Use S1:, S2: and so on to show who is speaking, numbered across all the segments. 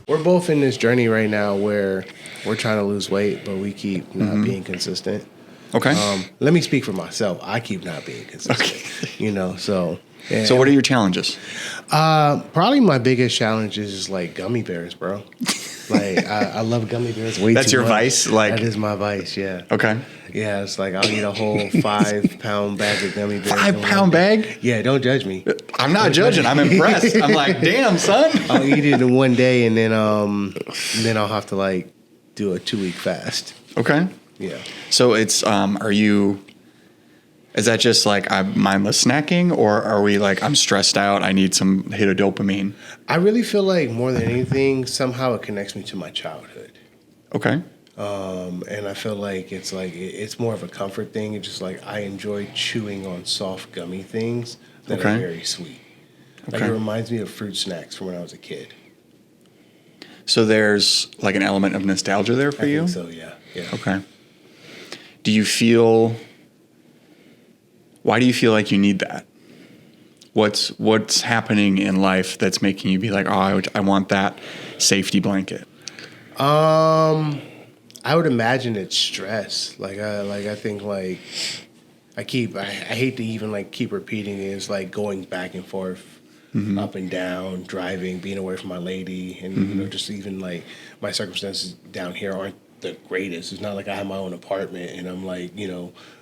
S1: We're both in this journey right now where we're trying to lose weight, but we keep not being consistent.
S2: Okay.
S1: Let me speak for myself. I keep not being consistent. Okay. So. Yeah.
S2: So what are your challenges?
S1: Probably my biggest challenge is like gummy bears, bro. Like I love gummy bears way
S2: That's
S1: too
S2: your
S1: much.
S2: vice? Like
S1: that is my vice, yeah.
S2: Okay.
S1: Yeah, it's like I'll eat a whole 5-pound bag of gummy bears.
S2: 5-pound bag?
S1: Yeah, don't judge me.
S2: I'm not judging. I'm impressed. I'm like, damn, son.
S1: I'll eat it in one day and then I'll have to like do a 2-week fast.
S2: Okay.
S1: Yeah.
S2: So it's is that just like I'm mindless snacking, or are we like I'm stressed out, I need some hit of dopamine?
S1: I really feel like more than anything, somehow it connects me to my childhood.
S2: Okay.
S1: And I feel like it's more of a comfort thing. It's just like I enjoy chewing on soft gummy things that are very sweet. Like it reminds me of fruit snacks from when I was a kid.
S2: So there's like an element of nostalgia there for you?
S1: I think so, yeah.
S2: Okay. Do you feel? Why do you feel like you need that? What's happening in life that's making you be like, oh, I want that safety blanket?
S1: I would imagine it's stress. I think like I hate to even like keep repeating it. It's like going back and forth, up and down, driving, being away from my lady, and just even like my circumstances down here aren't the greatest. It's not like I have my own apartment and I'm like,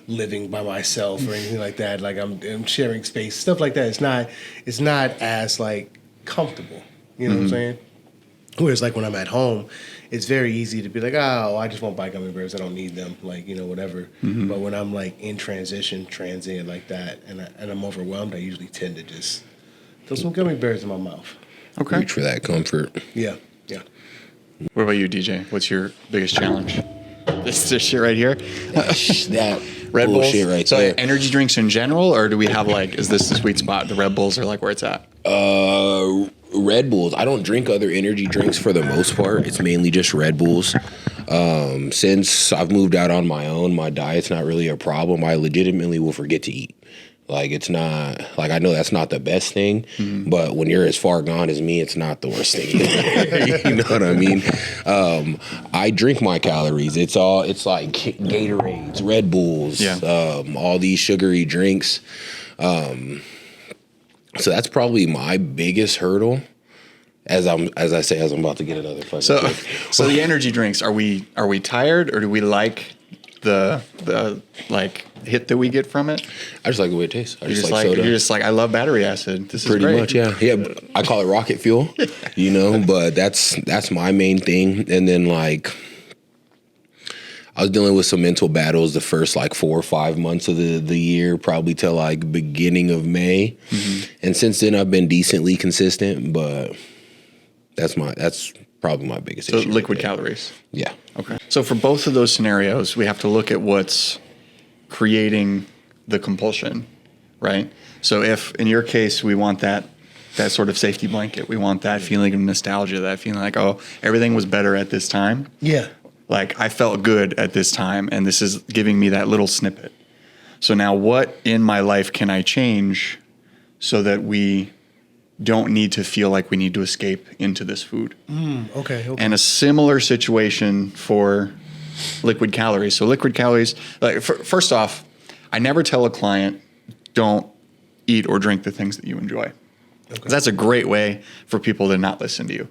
S1: living by myself or anything like that. Like I'm sharing space, stuff like that. It's not as like comfortable. You know what I'm saying? Whereas like when I'm at home, it's very easy to be like, oh, I just won't buy gummy bears. I don't need them. Like, whatever. But when I'm like in transient like that, and I'm overwhelmed, I usually tend to just throw some gummy bears in my mouth.
S2: Okay.
S3: Reach for that comfort.
S1: Yeah.
S2: What about you, DJ? What's your biggest challenge? This shit right here?
S3: That
S2: Red Bulls?
S3: bullshit right
S2: so
S3: there.
S2: Energy drinks in general, or do we have like, is this the sweet spot? The Red Bulls are like where it's at?
S3: Red Bulls. I don't drink other energy drinks for the most part. It's mainly just Red Bulls. Since I've moved out on my own, my diet's not really a problem. I legitimately will forget to eat. Like, it's not, like, I know that's not the best thing, but when you're as far gone as me, it's not the worst thing either. You know what I mean? I drink my calories. It's like Gatorades, Red Bulls, all these sugary drinks. So that's probably my biggest hurdle. As I'm about to get another fucking drink.
S2: So the energy drinks, are we tired, or do we like the like hit that we get from it?
S3: I just like the way it tastes. I
S2: you're
S3: just like soda.
S2: You're just like, I love battery acid. This is
S3: pretty
S2: great.
S3: much, yeah. I call it rocket fuel, but that's my main thing. And then like I was dealing with some mental battles the first like 4 or 5 months of the year, probably till like beginning of May. And since then I've been decently consistent, but that's probably my biggest issue.
S2: So liquid calories.
S3: Yeah.
S2: Okay. So for both of those scenarios, we have to look at what's creating the compulsion, right? So if in your case we want that sort of safety blanket, we want that feeling of nostalgia, that feeling like, oh, everything was better at this time.
S1: Yeah.
S2: Like I felt good at this time, and this is giving me that little snippet. So now what in my life can I change so that we don't need to feel like we need to escape into this food?
S1: Okay.
S2: And a similar situation for liquid calories. So liquid calories, like first off, I never tell a client, don't eat or drink the things that you enjoy. Okay. That's a great way for people to not listen to you.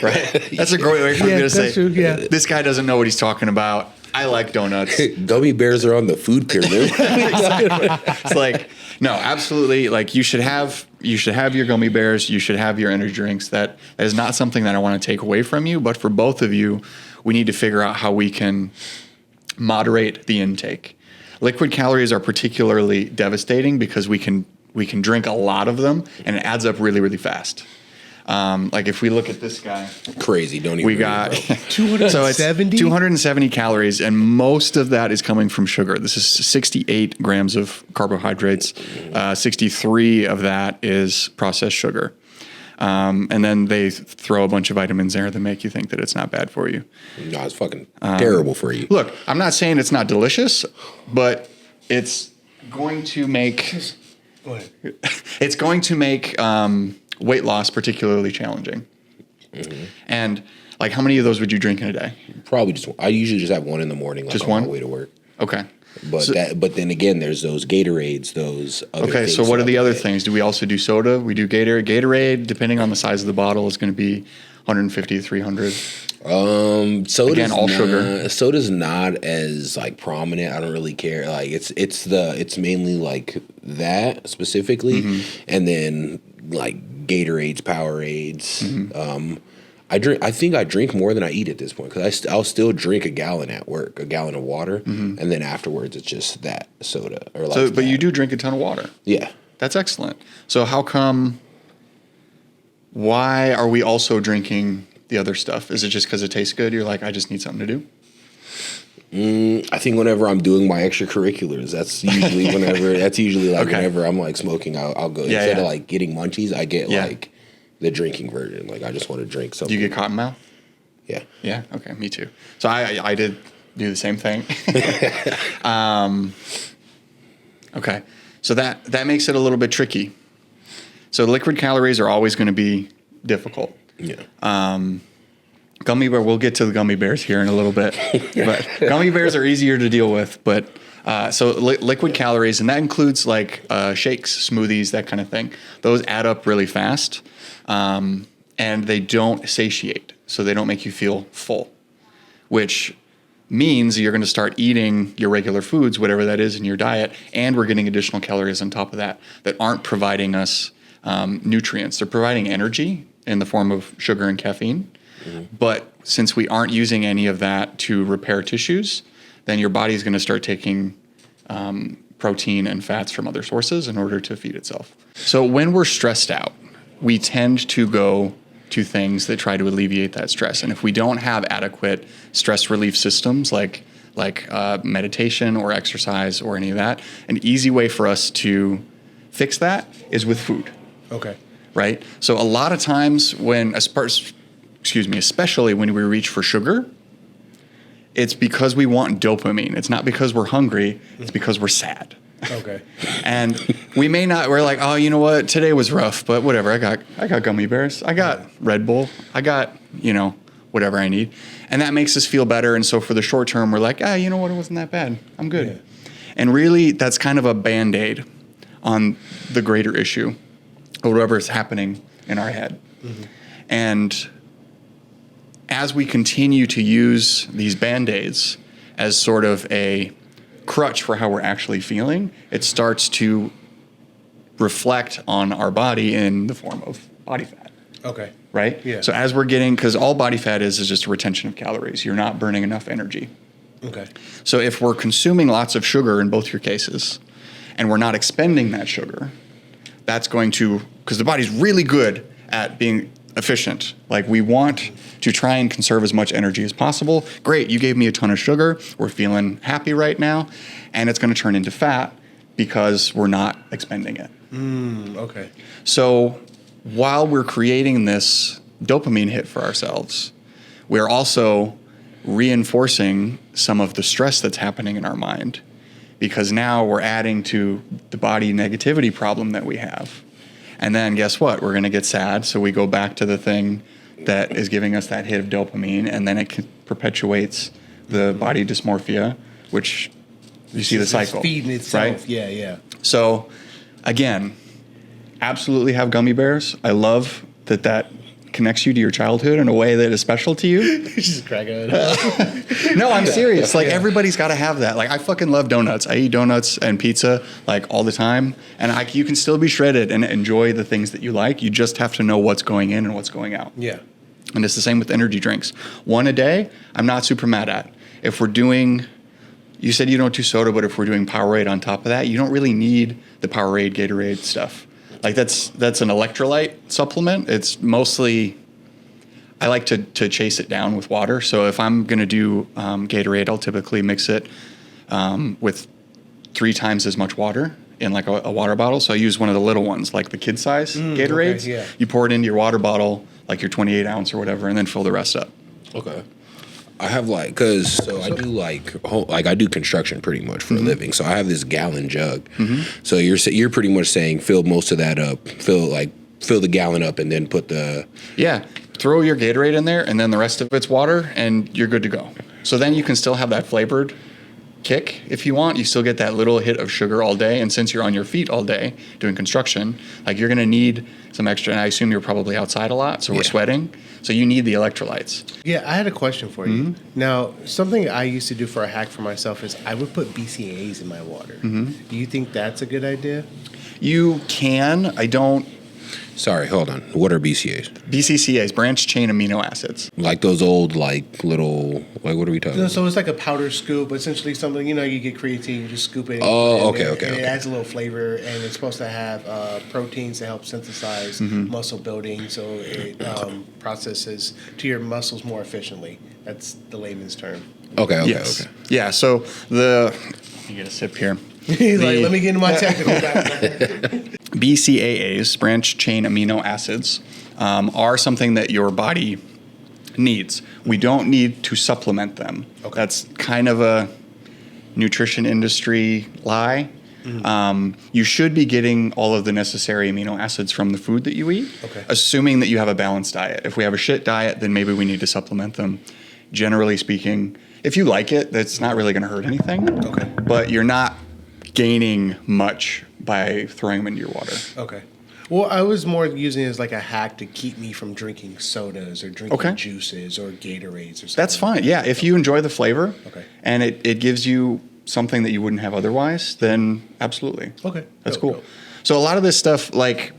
S2: Right? That's a great way for me to say, this guy doesn't know what he's talking about. I like donuts.
S3: Gummy bears are on the food pyramid.
S2: It's like, no, absolutely. Like you should have your gummy bears. You should have your energy drinks. That is not something that I want to take away from you. But for both of you, we need to figure out how we can moderate the intake. Liquid calories are particularly devastating because we can drink a lot of them and it adds up really, really fast. Like if we look at this guy,
S3: crazy. Don't even.
S2: We got
S1: 270.
S2: So it's 270 calories, and most of that is coming from sugar. This is 68 grams of carbohydrates. 63 of that is processed sugar, and then they throw a bunch of vitamins there that make you think that it's not bad for you.
S3: No, it's fucking terrible for you.
S2: Look, I'm not saying it's not delicious, but it's going to make.
S1: Go ahead.
S2: It's going to make weight loss particularly challenging. And like, how many of those would you drink in a day?
S3: Probably just. I usually just have one in the morning, like
S2: just
S3: on
S2: one?
S3: my way to work.
S2: Okay.
S3: But then again, there's those Gatorades, those other
S2: Okay,
S3: things
S2: so what are the other
S3: day.
S2: things? Do we also do soda? We do Gatorade. Gatorade, depending on the size of the bottle, is going to be 150 to 300.
S3: Soda's
S2: Again, all sugar.
S3: Soda's not as like prominent. I don't really care. Like it's mainly like that specifically, and then like Gatorades, Powerades. I think I drink more than I eat at this point because I'll still drink a gallon at work, a gallon of water, and then afterwards it's just that soda or like.
S2: But you do drink a ton of water.
S3: Yeah,
S2: That's excellent. So how come? Why are we also drinking the other stuff? Is it just because it tastes good? You're like, I just need something to do.
S3: I think whenever I'm doing my extracurriculars, that's usually whenever I'm like smoking, I'll go instead of like getting munchies, I get like the drinking version. Like I just want to drink something.
S2: Do you get cotton mouth?
S3: Yeah.
S2: Yeah. Okay. Me too. So I did do the same thing. Okay. So that makes it a little bit tricky. So liquid calories are always going to be difficult.
S3: Yeah.
S2: Gummy bear. We'll get to the gummy bears here in a little bit, but gummy bears are easier to deal with. But liquid calories, and that includes like shakes, smoothies, that kind of thing. Those add up really fast, and they don't satiate, so they don't make you feel full, which means you're going to start eating your regular foods, whatever that is in your diet, and we're getting additional calories on top of that aren't providing us nutrients. They're providing energy in the form of sugar and caffeine. But since we aren't using any of that to repair tissues, then your body's going to start taking protein and fats from other sources in order to feed itself. So when we're stressed out, we tend to go to things that try to alleviate that stress. And if we don't have adequate stress relief systems like meditation or exercise or any of that, an easy way for us to fix that is with food.
S1: Okay.
S2: Right? So a lot of times especially when we reach for sugar, it's because we want dopamine. It's not because we're hungry. It's because we're sad.
S1: Okay.
S2: And we're like, oh, you know what? Today was rough, but whatever. I got gummy bears. I got Red Bull. I got, whatever I need. And that makes us feel better. And so for the short term, we're like, you know what? It wasn't that bad. I'm good. Yeah. And really, that's kind of a Band-Aid on the greater issue or whatever is happening in our head. And as we continue to use these Band-Aids as sort of a crutch for how we're actually feeling, it starts to reflect on our body in the form of body fat.
S1: Okay.
S2: Right?
S1: Yeah.
S2: So as we're getting, because all body fat is just a retention of calories. You're not burning enough energy.
S1: Okay.
S2: So if we're consuming lots of sugar in both your cases, and we're not expending that sugar, that's going to, because the body's really good at being efficient. Like we want to try and conserve as much energy as possible. Great, you gave me a ton of sugar. We're feeling happy right now. And it's going to turn into fat because we're not expending it.
S1: Okay.
S2: So while we're creating this dopamine hit for ourselves, we're also reinforcing some of the stress that's happening in our mind, because now we're adding to the body negativity problem that we have. And then guess what? We're going to get sad. So we go back to the thing that is giving us that hit of dopamine, and then it perpetuates the body dysmorphia, which you see the cycle.
S1: It's feeding itself.
S2: Right?
S1: Yeah.
S2: So again, absolutely have gummy bears. I love that connects you to your childhood in a way that is special to you.
S1: Just cracking it up.
S2: No, I'm serious. Like everybody's got to have that. Like I fucking love donuts. I eat donuts and pizza like all the time. And you can still be shredded and enjoy the things that you like. You just have to know what's going in and what's going out.
S1: Yeah.
S2: And it's the same with energy drinks. One a day, I'm not super mad at. If we're doing, you said you don't do soda, but if we're doing Powerade on top of that, you don't really need the Powerade, Gatorade stuff. Like that's an electrolyte supplement. It's mostly, I like to chase it down with water. So if I'm going to do Gatorade, I'll typically mix it with 3 times as much water in like a water bottle. So I use one of the little ones, like the kid size Gatorades.
S1: Okay, yeah.
S2: You pour it into your water bottle, like your 28 ounce or whatever, and then fill the rest up.
S3: Okay. I have I do construction pretty much for a living. So I have this gallon jug. So you're pretty much saying fill most of that up, fill the gallon up, and then put the
S2: throw your Gatorade in there, and then the rest of it's water, and you're good to go. So then you can still have that flavored kick if you want. You still get that little hit of sugar all day, and since you're on your feet all day doing construction, like you're gonna need some extra, and I assume you're probably outside a lot, so we're sweating, so you need the electrolytes.
S1: Yeah, I had a question for you. Now, something I used to do for a hack for myself is I would put BCAAs in my water. Do you think that's a good idea?
S2: You can. I don't.
S3: Sorry, hold on. What are BCAAs?
S2: BCCAs, branched chain amino acids.
S3: Like those old, like little, like what are we talking about?
S1: So it's like a powder scoop, essentially something, you get creatine, you just scoop it.
S3: Oh,
S1: and
S3: okay.
S1: It adds a little flavor, and it's supposed to have proteins to help synthesize muscle building, so it processes to your muscles more efficiently. That's the layman's term.
S3: Okay.
S2: Yeah, so let me get a sip here.
S1: He's like, let me get into my technical background.
S2: BCAAs, branched chain amino acids, are something that your body needs. We don't need to supplement them. Okay. That's kind of a nutrition industry lie. You should be getting all of the necessary amino acids from the food that you eat, assuming that you have a balanced diet. If we have a shit diet, then maybe we need to supplement them. Generally speaking, if you like it, that's not really going to hurt anything. Okay. But you're not gaining much by throwing them into your water. Okay.
S1: Well, I was more using it as like a hack to keep me from drinking sodas or drinking juices or Gatorades or something.
S2: That's fine. Yeah, if you enjoy the flavor and it gives you something that you wouldn't have otherwise, then absolutely. Okay. That's cool. So a lot of this stuff, like,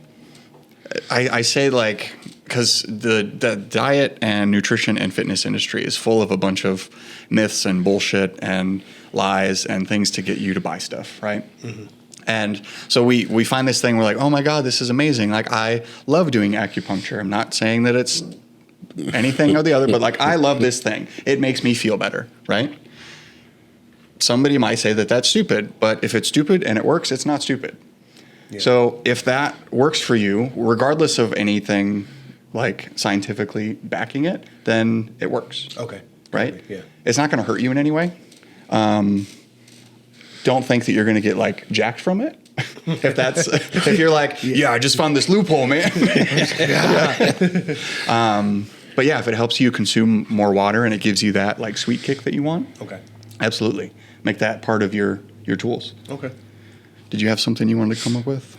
S2: I say, like, because the diet and nutrition and fitness industry is full of a bunch of myths and bullshit and lies and things to get you to buy stuff, right? And so we find this thing, we're like, oh my God, this is amazing. Like, I love doing acupuncture. I'm not saying that it's anything or the other, but like, I love this thing. It makes me feel better, right? Somebody might say that that's stupid, but if it's stupid and it works, it's not stupid. Yeah. So if that works for you, regardless of anything like scientifically backing it, then it works. Okay. Right? Yeah. It's not going to hurt you in any way. Don't think that you're going to get like jacked from it. If you're like, I just found this loophole, man. But yeah, if it helps you consume more water and it gives you that like sweet kick that you want, absolutely. Make that part of your tools. Okay. Did you have something you wanted to come up with?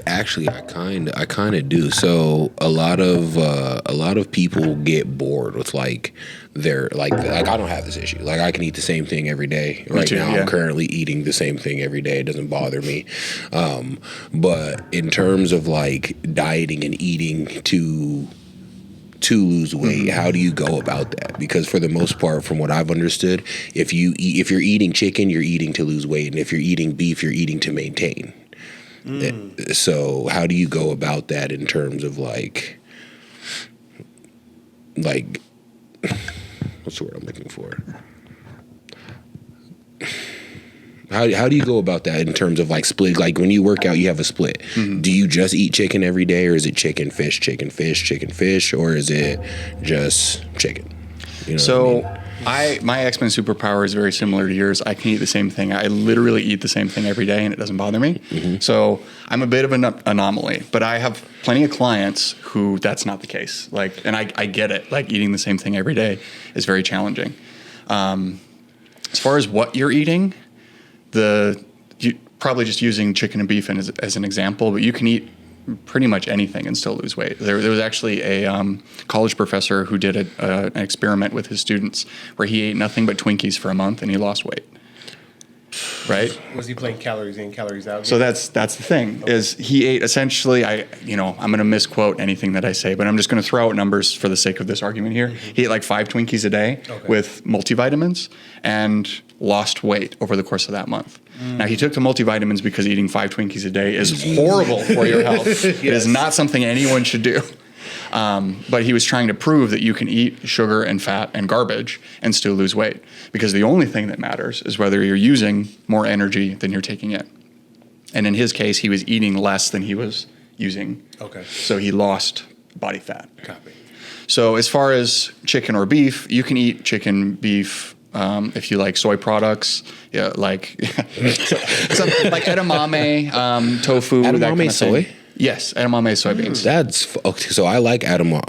S3: Actually, I kind of do. So a lot of people get bored with like they're like I don't have this issue. Like I can eat the same thing every day. Right now, I'm currently eating the same thing every day. It doesn't bother me. But in terms of like dieting and eating to lose weight, how do you go about that? Because for the most part, from what I've understood, if you're eating chicken, you're eating to lose weight, and if you're eating beef, you're eating to maintain. So how do you go about that in terms of like what's the word I'm looking for? How do you go about that in terms of like split? Like when you work out, you have a split. Do you just eat chicken every day, or is it chicken, fish, or is it just chicken? You know
S2: so
S3: what I mean?
S2: My X-Men superpower is very similar to yours. I can eat the same thing. I literally eat the same thing every day, and it doesn't bother me. So I'm a bit of an anomaly, but I have plenty of clients who that's not the case. Like, and I get it. Like eating the same thing every day is very challenging. As far as what you're eating, you probably just using chicken and beef as an example, but you can eat pretty much anything and still lose weight. There was actually a college professor who did an experiment with his students where he ate nothing but Twinkies for a month and he lost weight. Right?
S1: Was he playing calories in, calories out?
S2: So that's the thing, is he ate essentially, I'm going to misquote anything that I say, but I'm just going to throw out numbers for the sake of this argument here. He ate like 5 Twinkies a day with multivitamins and lost weight over the course of that month. Now, he took the multivitamins because eating 5 Twinkies a day is horrible for your health. It is not something anyone should do. But he was trying to prove that you can eat sugar and fat and garbage and still lose weight, because the only thing that matters is whether you're using more energy than you're taking in. And in his case, he was eating less than he was using. Okay. So he lost body fat. Copy. So as far as chicken or beef, you can eat chicken, beef, if you like soy products, like like edamame, tofu.
S3: Edamame soy?
S2: Yes, edamame soybeans.
S3: That's okay. So I like edamame,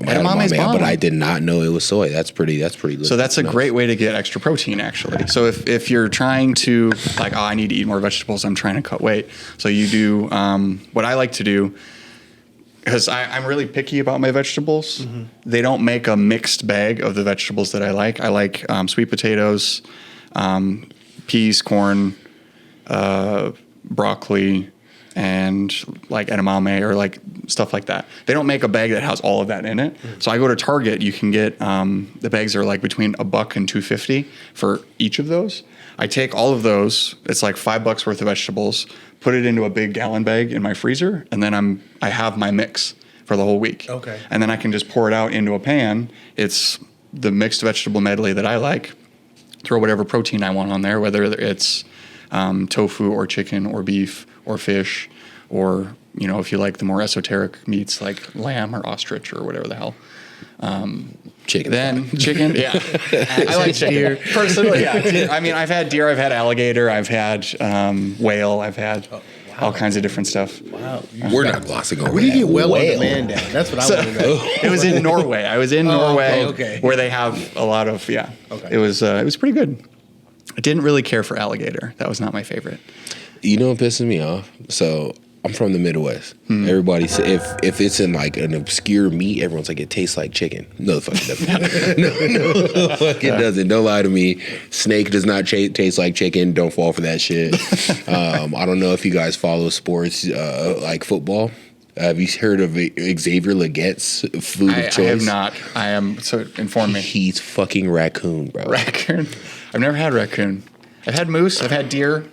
S2: bomb.
S3: but I did not know it was soy. That's pretty good.
S2: So that's a great way to get extra protein, actually. So if you're trying to like, I need to eat more vegetables, I'm trying to cut weight. So you do what I like to do, because I'm really picky about my vegetables. Mm-hmm. They don't make a mixed bag of the vegetables that I like. I like sweet potatoes, peas, corn, broccoli, and like edamame or like stuff like that. They don't make a bag that has all of that in it. So I go to Target. You can get the bags are like between $1 and $2.50 for each of those. I take all of those. It's like $5 worth of vegetables. Put it into a big gallon bag in my freezer, and then I have my mix for the whole week.
S1: Okay.
S2: And then I can just pour it out into a pan. It's the mixed vegetable medley that I like. Throw whatever protein I want on there, whether it's tofu or chicken or beef or fish, or, you know, if you like the more esoteric meats like lamb or ostrich or whatever the hell.
S3: Chicken.
S2: Then chicken, yeah. I like chicken. Deer. Personally, yeah. I mean, I've had deer, I've had alligator, I've had whale, I've had all kinds of different stuff.
S1: Wow.
S3: We're not glossing over that.
S1: Where do you get whale on demand at? That's what I want to know.
S2: It was in Norway. I was in Norway,
S1: okay.
S2: where they have a lot of, Okay. It was pretty good. I didn't really care for alligator. That was not my favorite.
S3: You know what pisses me off? So I'm from the Midwest. Everybody say if it's in like an obscure meat, everyone's like, it tastes like chicken. No, the fuck it doesn't. no, the fuck it doesn't. Don't lie to me. Snake does not taste like chicken. Don't fall for that shit. I don't know if you guys follow sports like football. Have you heard of Xavier Leggette's food of choice?
S2: I have not. I am, so inform me.
S3: He's fucking raccoon, bro.
S2: Raccoon? I've never had raccoon. I've had moose. I've had deer.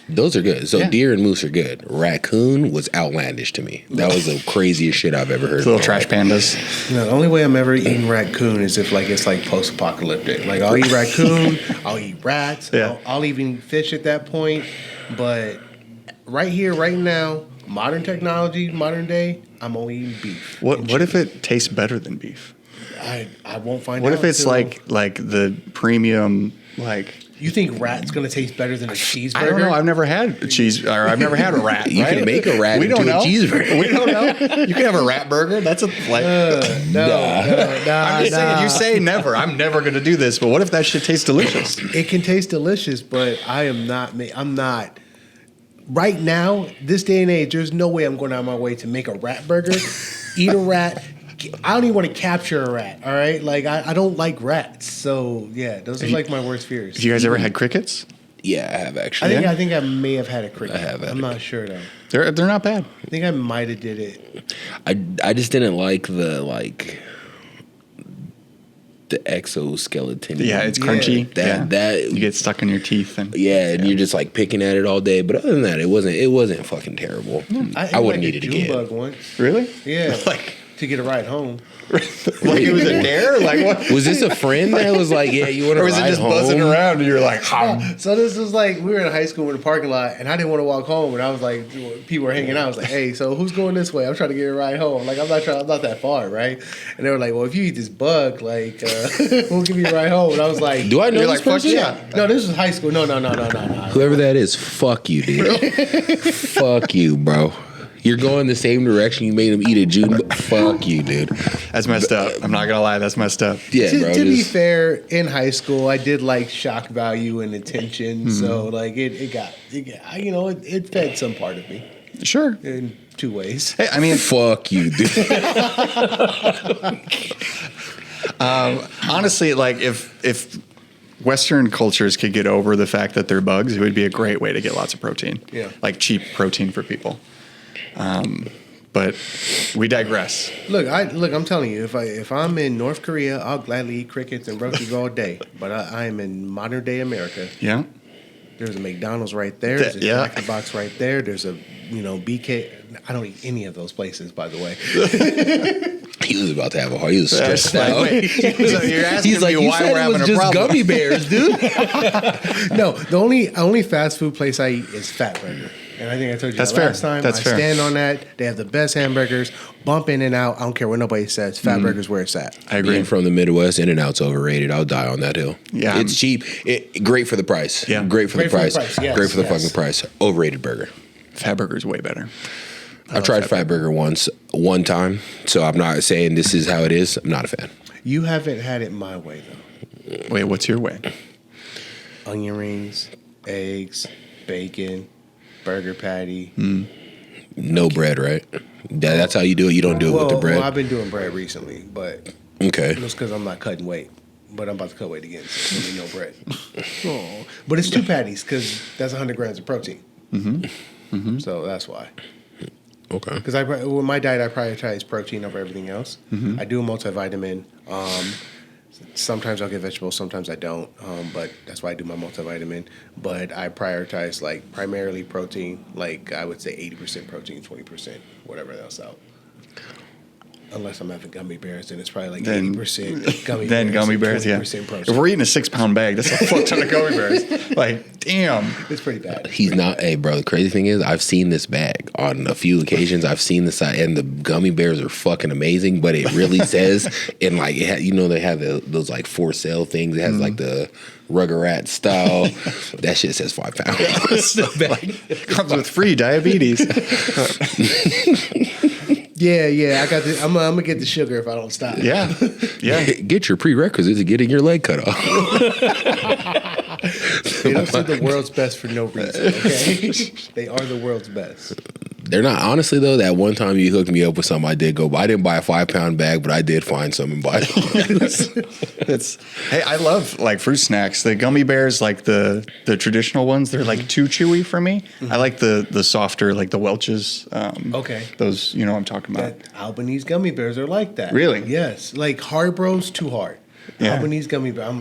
S3: Those are good. So deer and moose are good. Raccoon was outlandish to me. That was the craziest shit I've ever heard.
S2: Little trash pandas.
S1: You know, the only way I'm ever eating raccoon is if like it's like post-apocalyptic. Like I'll eat raccoon, I'll eat rats, I'll even fish at that point. But right here, right now, modern technology, modern day, I'm only eating beef.
S2: What if it tastes better than beef?
S1: I won't find out.
S2: What if it's like the premium like?
S1: You think rat's gonna taste better than a cheeseburger?
S2: I don't know. I've never had I've never had a rat.
S3: You can make a rat into a cheeseburger.
S2: We don't know. You can have a rat burger. That's a like.
S1: No.
S2: I'm just saying. You say never. I'm never gonna do this. But what if that shit tastes delicious?
S1: It can taste delicious, but I'm not. Right now, this day and age, there's no way I'm going out of my way to make a rat burger, eat a rat. I don't even want to capture a rat, all right? Like, I don't like rats. So, yeah, those are like my worst fears.
S2: Have you guys ever had crickets?
S3: Yeah, I have actually.
S1: I think I may have had a cricket. I'm not sure, though.
S2: They're not bad.
S1: I think I might have did it.
S3: I just didn't like the exoskeleton.
S2: Yeah, it's crunchy.
S3: That
S2: you get stuck in your teeth and
S3: and you're just like picking at it all day. But other than that, it wasn't fucking terrible. I wouldn't eat it again.
S1: Bug once.
S2: Really?
S1: Yeah.
S2: Like
S1: to get a ride home.
S2: Like it was a dare? Like what?
S3: Was this a friend that was like, yeah, you want to ride home? Or was it just
S2: buzzing around and you're like,
S1: So this was like, we were in high school in the parking lot and I didn't want to walk home and I was like, people were hanging out. I was like, hey, so who's going this way? I'm trying to get a ride home. Like, I'm not that far, right? And they were like, well, if you eat this bug, like, we'll give you a ride home. And I was like,
S3: do I know this person?
S1: Yeah. No, this was high school. No.
S3: Whoever that is, fuck you, dude. Fuck you, bro. You're going the same direction you made him eat a June. Fuck you, dude.
S2: That's messed up. I'm not gonna lie, that's messed up.
S3: Yeah, bro.
S1: To be fair, in high school, I did like shock value and attention. So like it fed some part of me.
S2: Sure.
S1: In two ways.
S2: Hey, I mean,
S3: fuck you, dude.
S2: Honestly, like if Western cultures could get over the fact that they're bugs, it would be a great way to get lots of protein.
S1: Yeah.
S2: Like cheap protein for people. But we digress.
S1: Look, I'm telling you, if I'm in North Korea, I'll gladly eat crickets and roaches all day. But I am in modern day America.
S2: Yeah.
S1: There's a McDonald's right there. There's a Jack in the Box right there. There's a BK. I don't eat any of those places, by the way.
S3: He was about to have a heart. He was stressed out.
S2: Wait, so you're asking me why we're having a problem?
S3: Gummy bears, dude.
S1: No, the only fast food place I eat is Fatburger. And I think I told you that last time.
S2: That's fair.
S1: I stand on that. They have the best hamburgers. Bump In and Out. I don't care what nobody says. Fatburger's where it's at.
S2: I agree.
S3: Being from the Midwest, In and Out's overrated. I'll die on that hill.
S2: Yeah,
S3: it's cheap. Great for the price.
S2: Yeah,
S3: great for the price.
S1: Yes,
S3: great for the fucking price. Overrated burger.
S2: Fatburger's way better.
S3: I tried Fat Burger one time, so I'm not saying this is how it is. I'm not a fan.
S1: You haven't had it my way though.
S2: Wait, what's your way?
S1: Onion rings, eggs, bacon, burger patty.
S3: No bread, right? That's how you do it. You don't do it with the bread.
S1: Well, I've been doing bread recently, but
S3: Okay.
S1: it's because I'm not cutting weight. But I'm about to cut weight again, so it's gonna be no bread. But it's 2 patties because that's 100 grams of protein. So that's why.
S3: Okay.
S1: Because with my diet, I prioritize protein over everything else. I do a multivitamin. Sometimes I'll get vegetables, sometimes I don't. But that's why I do my multivitamin. But I prioritize like primarily protein. Like I would say 80% protein, 20% whatever else out. Unless I'm having gummy bears, then it's probably like 80% gummy bears.
S2: Then gummy bears, yeah.
S1: Protein.
S2: If we're eating a 6-pound bag, that's a fuck ton of gummy bears. Like, damn.
S1: It's pretty bad.
S3: He's not. Hey, bro. The crazy thing is, I've seen this bag on a few occasions. I've seen this, and the gummy bears are fucking amazing. But it really says, and like, they have those like for sale things. It has like the Rugrat style. That shit says 5 pounds.
S2: Comes with free diabetes.
S1: Yeah. I got. I'm gonna get the sugar if I don't stop.
S2: Yeah.
S3: Get your prerequisites of getting your leg cut off.
S1: They don't say the world's best for no reason. Okay, they are the world's best.
S3: They're not. Honestly, though, that one time you hooked me up with something, I did go buy. I didn't buy a 5-pound bag, but I did find some and buy it.
S2: Hey, I love like fruit snacks. The gummy bears, like the traditional ones, they're like too chewy for me. I like the softer, like the Welch's.
S1: Okay.
S2: Those, you know what I'm talking about.
S1: That Albanese gummy bears are like that.
S2: Really?
S1: Yes. Like Haribo's too hard.
S2: Yeah.
S1: Albanese gummy bear.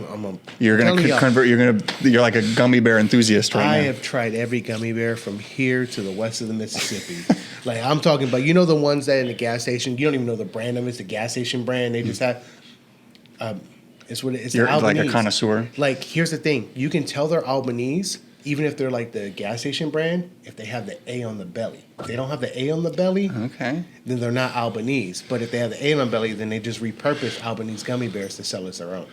S2: You're gonna convert. You're like a gummy bear enthusiast right now.
S1: I have tried every gummy bear from here to the west of the Mississippi. Like I'm talking about, the ones that in the gas station. You don't even know the brand of it. It's the gas station brand. They just have. It's
S2: You're
S1: Albanese.
S2: like a connoisseur.
S1: Like here's the thing: you can tell they're Albanese even if they're like the gas station brand. If they have the A on the belly, if they don't have the A on the belly,
S2: okay,
S1: then they're not Albanese. But if they have the A on the belly, then they just repurpose Albanese gummy bears to sell as their own.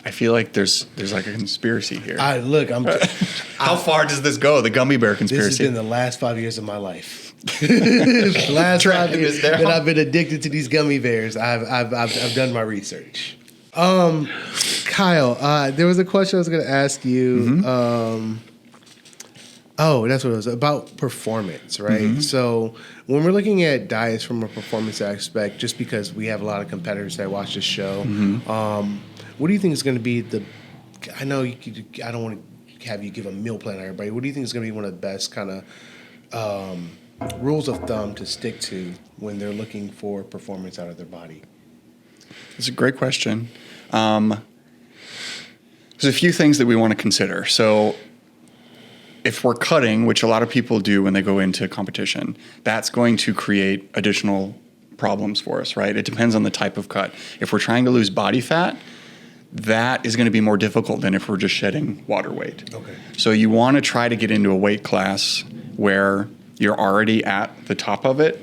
S2: I feel like there's like a conspiracy here.
S1: How
S2: far does this go? The gummy bear conspiracy.
S1: This has been the last 5 years of my life. The last 5 years that I've been addicted to these gummy bears. I've done my research. Kyle, there was a question I was going to ask you. That's what it was about performance, right? So when we're looking at diets from a performance aspect, just because we have a lot of competitors that watch this show, what do you think is going to be I know I don't want to have you give a meal plan to everybody. What do you think is going to be one of the best kind of rules of thumb to stick to when they're looking for performance out of their body?
S2: It's a great question. There's a few things that we want to consider. So if we're cutting, which a lot of people do when they go into competition, that's going to create additional problems for us, right? It depends on the type of cut. If we're trying to lose body fat, that is going to be more difficult than if we're just shedding water weight.
S1: Okay.
S2: So you want to try to get into a weight class where you're already at the top of it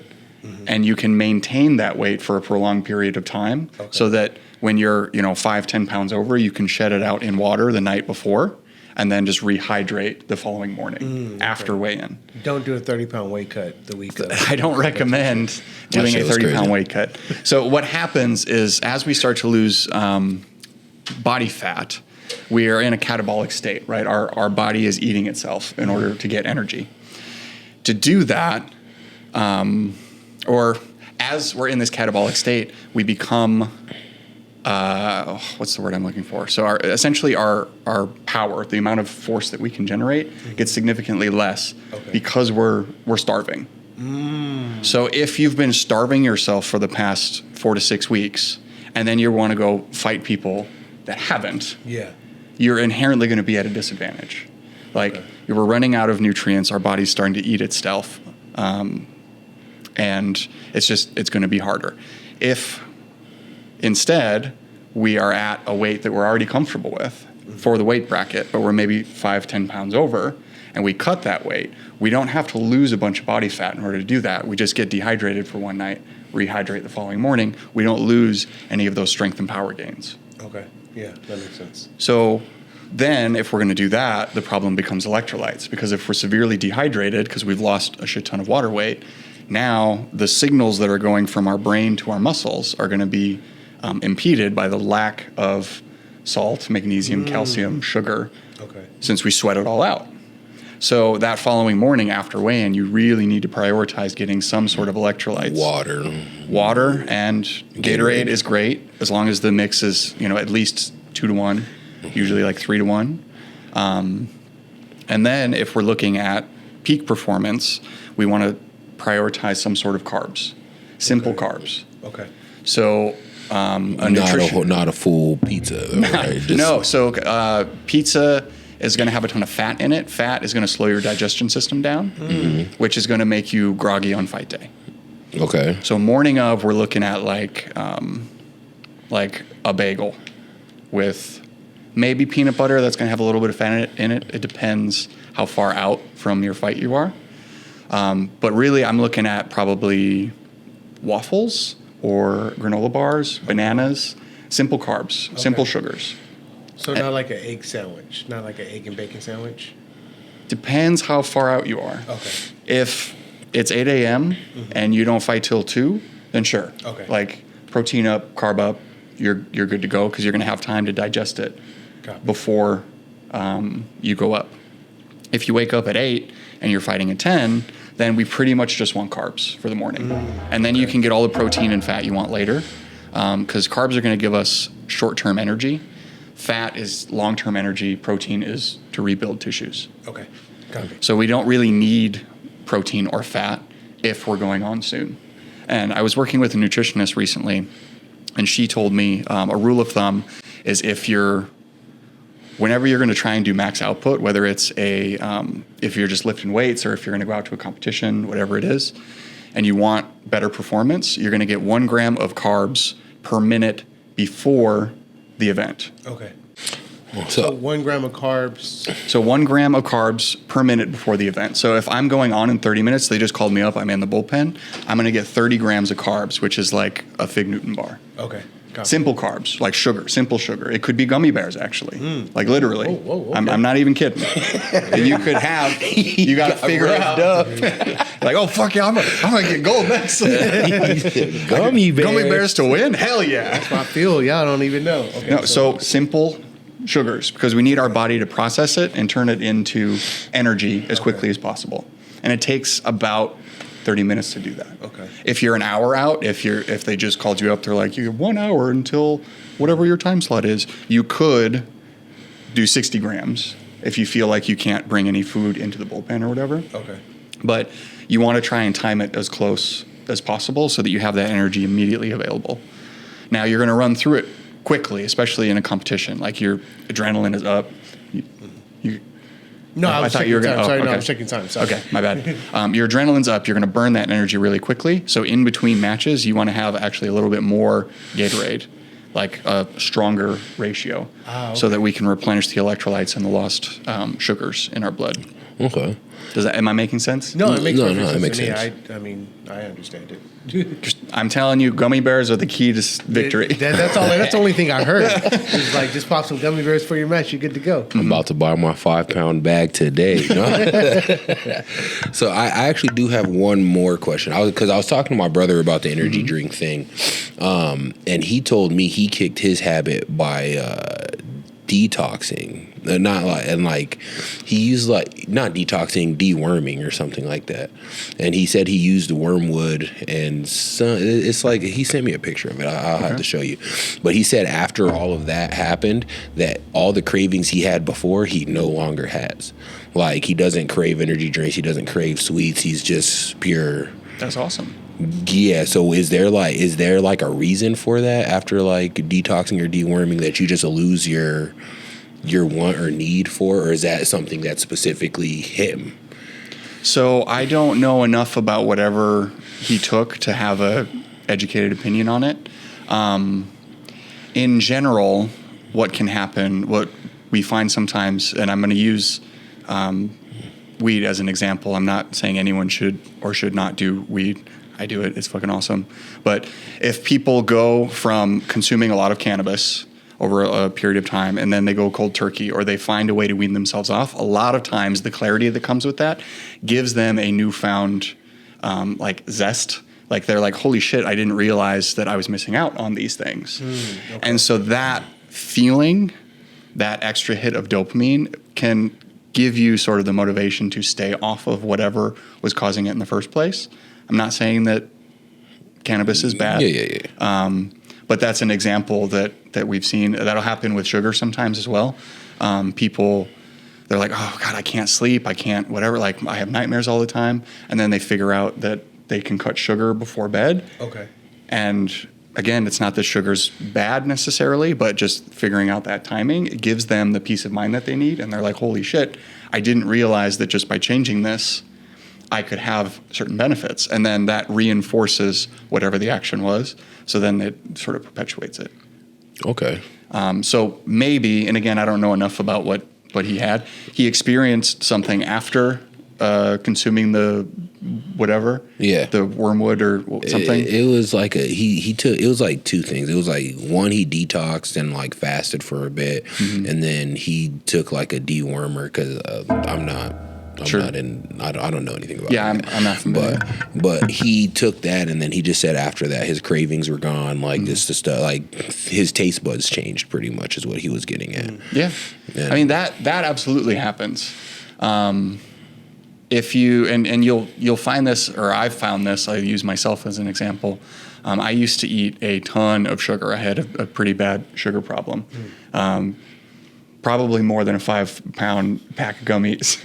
S2: and you can maintain that weight for a prolonged period of time so that when you're 5-10 pounds over, you can shed it out in water the night before and then just rehydrate the following morning after weigh-in.
S1: Don't do a 30-pound weight cut the week of.
S2: I don't recommend doing a 30-pound weight cut. So what happens is as we start to lose body fat, we are in a catabolic state, right? Our body is eating itself in order to get energy. To do that, or as we're in this catabolic state, we become, what's the word I'm looking for? So essentially our power, the amount of force that we can generate gets significantly less because we're starving. So if you've been starving yourself for the past 4 to 6 weeks, and then you want to go fight people that haven't, you're inherently going to be at a disadvantage. We're running out of nutrients, our body's starting to eat itself, and it's going to be harder. If instead we are at a weight that we're already comfortable with for the weight bracket, but we're maybe 5-10 pounds over, and we cut that weight, we don't have to lose a bunch of body fat in order to do that. We just get dehydrated for one night, rehydrate the following morning. We don't lose any of those strength and power gains.
S1: Okay. Yeah, that makes sense.
S2: So Then, if we're going to do that, the problem becomes electrolytes. Because if we're severely dehydrated, because we've lost a shit ton of water weight, now the signals that are going from our brain to our muscles are going to be impeded by the lack of salt, magnesium, calcium, sugar, since we sweat it all out. So that following morning after weigh-in, you really need to prioritize getting some sort of electrolytes. Water and Gatorade is great, as long as the mix is, at least 2-to-1, usually like 3-to-1. And then if we're looking at peak performance, we want to prioritize some sort of carbs, simple carbs.
S1: Okay.
S2: So
S3: not a full pizza, though, right?
S2: No. So pizza is going to have a ton of fat in it. Fat is going to slow your digestion system down, which is going to make you groggy on fight day.
S3: Okay.
S2: So morning of, we're looking at like a bagel with maybe peanut butter. That's going to have a little bit of fat in it. It depends how far out from your fight you are. But really, I'm looking at probably waffles or granola bars, bananas, simple carbs, simple sugars.
S1: So not like an egg sandwich, not like an egg and bacon sandwich?
S2: Depends how far out you are.
S1: Okay.
S2: If it's 8 a.m. And you don't fight till 2, then sure.
S1: Okay.
S2: Like protein up, carb up, you're good to go because you're going to have time to digest it before you go up. If you wake up at 8 and you're fighting at 10, then we pretty much just want carbs for the morning. And then you can get all the protein and fat you want later because carbs are going to give us short-term energy. Fat is long-term energy. Protein is to rebuild tissues.
S1: Okay. Copy.
S2: So we don't really need protein or fat if we're going on soon. And I was working with a nutritionist recently, and she told me a rule of thumb is whenever you're going to try and do max output, whether it's if you're just lifting weights or if you're going to go out to a competition, whatever it is, and you want better performance, you're going to get 1 gram of carbs per minute before the event.
S1: Okay. So 1 gram of carbs.
S2: So 1 gram of carbs per minute before the event. So if I'm going on in 30 minutes, they just called me up, I'm in the bullpen, I'm going to get 30 grams of carbs, which is like a Fig Newton bar.
S1: Okay. Copy.
S2: Simple carbs, like sugar, simple sugar. It could be gummy bears, actually. Like literally.
S1: Whoa, okay.
S2: I'm not even kidding. You could have, you got to figure out. Like, oh, fuck yeah, I'm going to get gold next.
S3: Gummy
S2: bears to win? Hell yeah.
S1: That's my feel. Y'all don't even know. Okay,
S2: No, so simple sugars, because we need our body to process it and turn it into energy as quickly as possible. And it takes about 30 minutes to do that.
S1: Okay.
S2: If you're an hour out, if they just called you up, they're like, you have 1 hour until whatever your time slot is, you could do 60 grams if you feel like you can't bring any food into the bullpen or whatever.
S1: Okay.
S2: But you want to try and time it as close as possible so that you have that energy immediately available. Now you're going to run through it quickly, especially in a competition. Like your adrenaline is up.
S1: No, I thought you were going to. Sorry,
S2: okay.
S1: no, I was checking time. Sorry.
S2: Okay, my bad. Your adrenaline's up. You're going to burn that energy really quickly. So in between matches, you want to have actually a little bit more Gatorade, like a stronger ratio, so that we can replenish the electrolytes and the lost sugars in our blood.
S3: Okay.
S2: Am I making sense?
S1: No, it makes perfect sense.
S3: It makes
S1: to me.
S3: sense.
S1: I mean, I understand it.
S2: I'm telling you, gummy bears are the key to victory.
S1: That's all. That's the only thing I heard. It's like just pop some gummy bears for your match. You're good to go.
S3: I'm about to buy my 5-pound bag today. So I actually do have one more question. Because I was talking to my brother about the energy drink thing, and he told me he kicked his habit by detoxing. He used not detoxing, deworming or something like that. And he said he used wormwood and it's like, he sent me a picture of it. I'll have to show you. But he said after all of that happened, that all the cravings he had before, he no longer has. Like, he doesn't crave energy drinks. He doesn't crave sweets. He's just pure.
S2: That's awesome.
S3: Yeah. So is there like a reason for that after like detoxing or deworming, that you just lose your want or need for, or is that something that specifically him?
S2: So I don't know enough about whatever he took to have a educated opinion on it. In general, what can happen, what we find sometimes, and I'm going to use weed as an example. I'm not saying anyone should or should not do weed. I do it. It's fucking awesome. But if people go from consuming a lot of cannabis over a period of time, and then they go cold turkey, or they find a way to wean themselves off. A lot of times the clarity that comes with that gives them a newfound like zest. Like they're like, holy shit, I didn't realize that I was missing out on these things. Okay. And so that feeling, that extra hit of dopamine can give you sort of the motivation to stay off of whatever was causing it in the first place. I'm not saying that cannabis is bad. But that's an example that we've seen. That'll happen with sugar sometimes as well. People, they're like, oh God, I can't sleep. I can't, whatever. Like I have nightmares all the time. And then they figure out that they can cut sugar before bed.
S1: Okay.
S2: And again, it's not that sugar's bad necessarily, but just figuring out that timing, it gives them the peace of mind that they need. And they're like, holy shit, I didn't realize that just by changing this, I could have certain benefits. And then that reinforces whatever the action was. So then it sort of perpetuates it.
S3: Okay.
S2: So maybe, and again, I don't know enough about what he had. He experienced something after consuming the whatever, the wormwood or something.
S3: It was like he took. It was like two things. It was like one, he detoxed and like fasted for a bit, and then he took like a dewormer because I'm not in. I don't know anything about.
S2: Yeah, I'm not familiar.
S3: But he took that, and then he just said after that his cravings were gone. Like just the stuff, like his taste buds changed pretty much is what he was getting at.
S2: Yeah, and I mean that absolutely happens. If you and you'll find this, or I've found this. I use myself as an example. I used to eat a ton of sugar. I had a pretty bad sugar problem. Probably more than a 5-pound pack of gummies,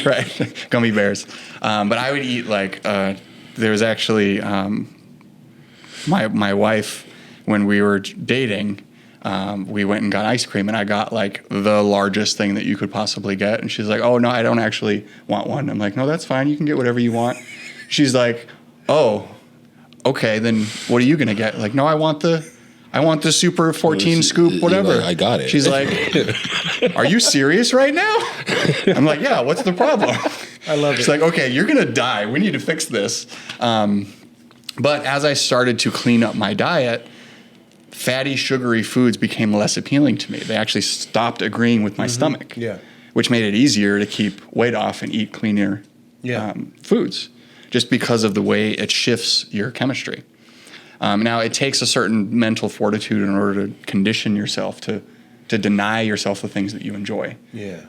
S2: right? Gummy bears. But I would eat like, there was actually, my wife, when we were dating, we went and got ice cream, and I got like the largest thing that you could possibly get. And she's like, oh no, I don't actually want one. I'm like, no, that's fine. You can get whatever you want. She's like, oh, okay, then what are you going to get? Like, no, I want the super 14 scoop, whatever.
S3: Like, I got it.
S2: She's like, are you serious right now? I'm like, yeah, what's the problem?
S1: I love it.
S2: She's like, okay, you're going to die. We need to fix this. But as I started to clean up my diet, fatty, sugary foods became less appealing to me. They actually stopped agreeing with my stomach, which made it easier to keep weight off and eat cleaner foods, just because of the way it shifts your chemistry. Now, it takes a certain mental fortitude in order to condition yourself to deny yourself the things that you enjoy,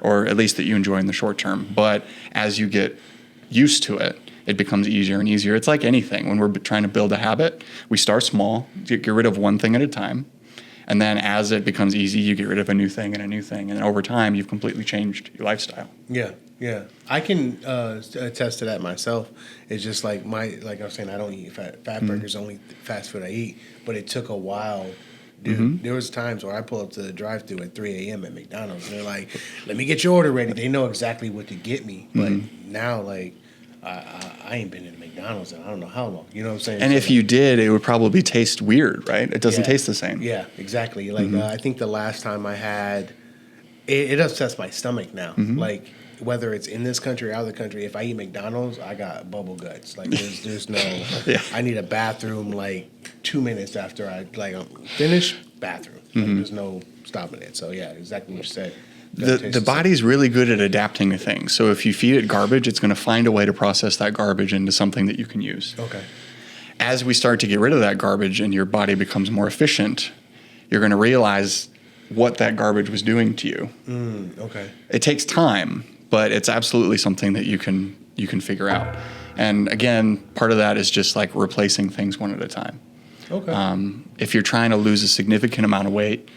S2: or at least that you enjoy in the short term. But as you get used to it, it becomes easier and easier. It's like anything. When we're trying to build a habit, we start small, get rid of one thing at a time. And then as it becomes easy, you get rid of a new thing and a new thing. And then over time, you've completely changed your lifestyle.
S1: Yeah. I can attest to that myself. It's just like like I was saying, I don't eat fat burgers, only fast food I eat. But it took a while. Dude, there was times where I pull up to the drive-thru at 3 a.m. at McDonald's. And they're like, let me get your order ready. They know exactly what to get me. But now, like, I ain't been in McDonald's in I don't know how long. You know what I'm saying?
S2: And if you did, it would probably taste weird, right? It doesn't taste the same.
S1: Yeah, exactly. Like I think the last time I had, it upsets my stomach now. Like whether it's in this country or out of the country, if I eat McDonald's, I got bubble guts. Like there's no. I need a bathroom like 2 minutes after I finish bathroom. Like, there's no stopping it. So yeah, exactly what you said.
S2: The body's really good at adapting to things. So if you feed it garbage, it's going to find a way to process that garbage into something that you can use.
S1: Okay.
S2: As we start to get rid of that garbage and your body becomes more efficient, you're going to realize what that garbage was doing to you.
S1: Okay.
S2: It takes time, but it's absolutely something that you can figure out. And again, part of that is just like replacing things one at a time.
S1: Okay.
S2: If you're trying to lose a significant amount of weight,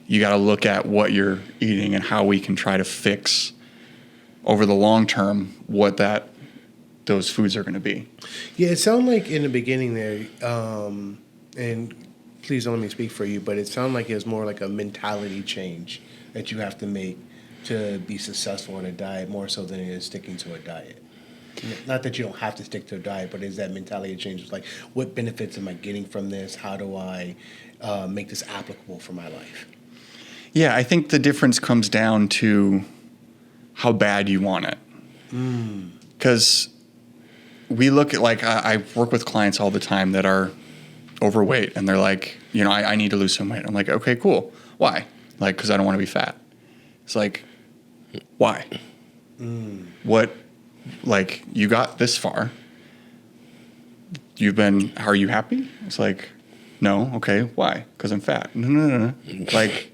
S2: you got to look at what you're eating and how we can try to fix over the long term what those foods are going to be.
S1: Yeah, it sounded like in the beginning there, and please don't let me speak for you, but it sounded like it was more like a mentality change that you have to make to be successful in a diet more so than it is sticking to a diet. Not that you don't have to stick to a diet, but is that mentality change? It's like, what benefits am I getting from this? How do I make this applicable for my life?
S2: Yeah, I think the difference comes down to how bad you want it. Because we look at, like, I work with clients all the time that are overweight, and they're like, I need to lose some weight. I'm like, okay, cool. Why? Like, because I don't want to be fat. It's like, why? What, like, you got this far. Are you happy? It's like, no. Okay, why? Because I'm fat. No. Like,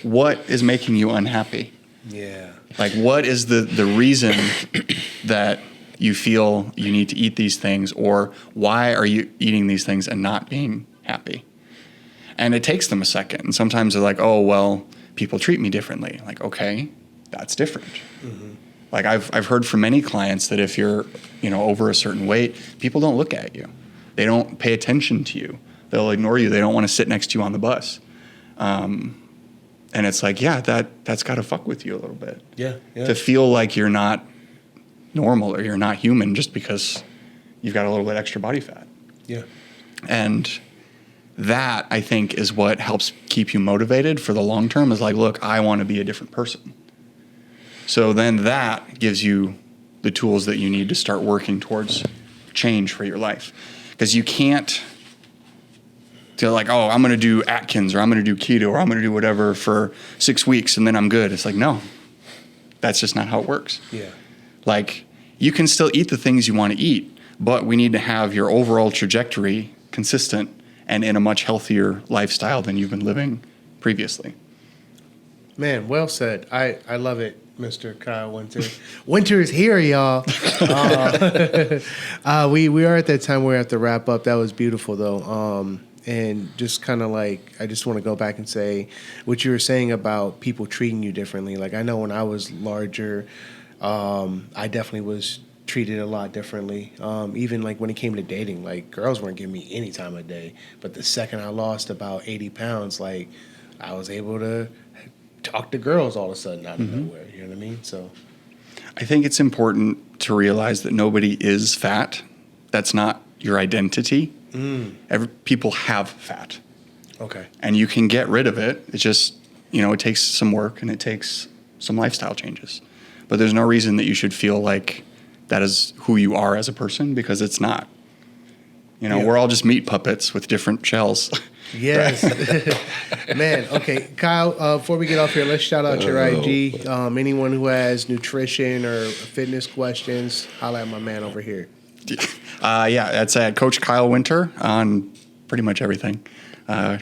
S2: what is making you unhappy?
S1: Yeah.
S2: Like, what is the reason that you feel you need to eat these things, or why are you eating these things and not being happy? And it takes them a second. And sometimes they're like, oh, well, people treat me differently. Like, okay, that's different. Like I've heard from many clients that if you're, over a certain weight, people don't look at you. They don't pay attention to you. They'll ignore you. They don't want to sit next to you on the bus. And it's like, yeah, that's got to fuck with you a little bit.
S1: Yeah.
S2: To feel like you're not normal or you're not human just because you've got a little bit extra body fat.
S1: Yeah.
S2: And that, I think, is what helps keep you motivated for the long term, is like, look, I want to be a different person. So then that gives you the tools that you need to start working towards change for your life. Because you can't do like, oh, I'm going to do Atkins, or I'm going to do keto, or I'm going to do whatever for 6 weeks and then I'm good. It's like, no, that's just not how it works.
S1: Yeah.
S2: Like, you can still eat the things you want to eat, but we need to have your overall trajectory consistent and in a much healthier lifestyle than you've been living previously.
S1: Man, well said. I love it, Mr. Kyle Winter. Winter is here, y'all. We are at that time where we have to wrap up. That was beautiful, though. And just kind of like, I just want to go back and say what you were saying about people treating you differently. Like, I know when I was larger, I definitely was treated a lot differently. Even like when it came to dating, like girls weren't giving me any time of day. But the second I lost about 80 pounds, like I was able to talk to girls all of a sudden out of nowhere. You know what I mean? So
S2: I think it's important to realize that nobody is fat. That's not your identity. People have fat.
S1: Okay.
S2: And you can get rid of it. It's just, it takes some work and it takes some lifestyle changes. But there's no reason that you should feel like that is who you are as a person, because it's not. We're all just meat puppets with different shells.
S1: Yes. Man, okay. Kyle, before we get off here, let's shout out your IG. Anyone who has nutrition or fitness questions, holla at my man over here.
S2: That's at Coach Kyle Winter on pretty much everything.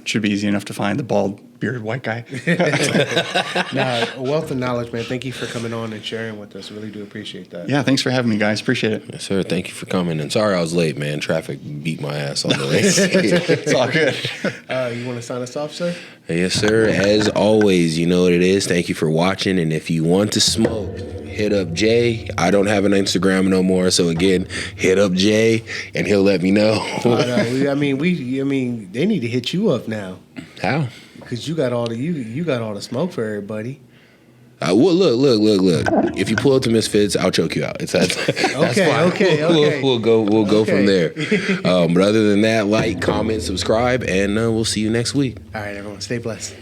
S2: Should be easy enough to find, the bald, bearded white guy.
S1: A wealth of knowledge, man. Thank you for coming on and sharing with us. Really do appreciate that.
S2: Yeah, thanks for having me, guys. Appreciate it.
S3: Yes, sir. Thank you for coming. And sorry I was late, man. Traffic beat my ass on the way.
S2: It's all good.
S1: You want to sign us off, sir?
S3: Yes, sir. As always, you know what it is. Thank you for watching. And if you want to smoke, hit up Jay. I don't have an Instagram no more, so again, hit up Jay, and he'll let me know.
S1: I mean, they need to hit you up now.
S3: How?
S1: Because you got all the smoke for everybody.
S3: Well, look. If you pull up to Misfits, I'll choke you out. That's fine.
S1: Okay.
S3: We'll go from there. But other than that, like, comment, subscribe, and we'll see you next week.
S1: All right, everyone. Stay blessed.